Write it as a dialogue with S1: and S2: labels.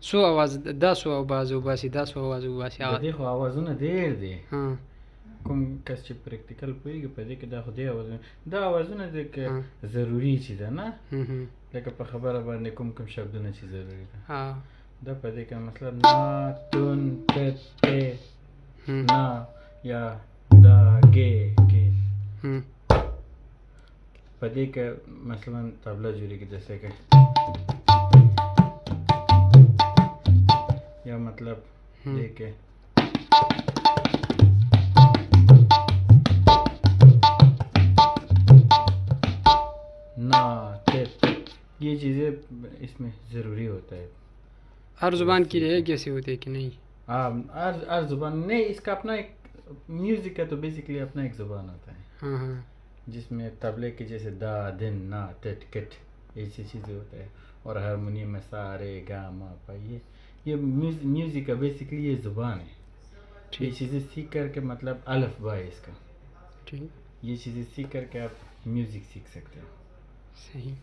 S1: سو आवाज دا سو आवाज وباسي دا سو आवाज وباسي
S2: د دې خو آوازونه ډېر دي
S1: ها
S2: کوم کس چې پریکټیکل پوهېږي په دې کې دا خو دې آوازونه دا آوازونه د ضروري چې ده نه لکه په خبره باندې کوم شبدونه چې ضروري ده
S1: ها
S2: دا په دې کې مطلب نا تون ت ته نا یا دا ګې په دې کې مثلا طبله جوړېږي داسې کې یا مطلب دې کې ना ये चीज़ें इसमें ज़रूरी होता है
S1: हर ज़ुबान की है कैसे होते है कि नहीं
S2: हाँ हर ज़ुबान नहीं इसका अपना एक म्यूज़िक का तो बेसिकली अपना एक ज़ुबान होता है
S1: हाँ हाँ
S2: जिसमें तबले के जैसे दा दिन ना टिट किट ऐसी चीज़ें होता है और हारमोनियम में सा रे गा मा पा ये म्यूज़िक का बेसिकली ये ज़ुबान है ये चीज़ें सीख करके मतलब अल्फ बा है इसका
S1: ठीक
S2: ये चीज़ें सीख करके आप म्यूज़िक सीख सकते हो
S1: सही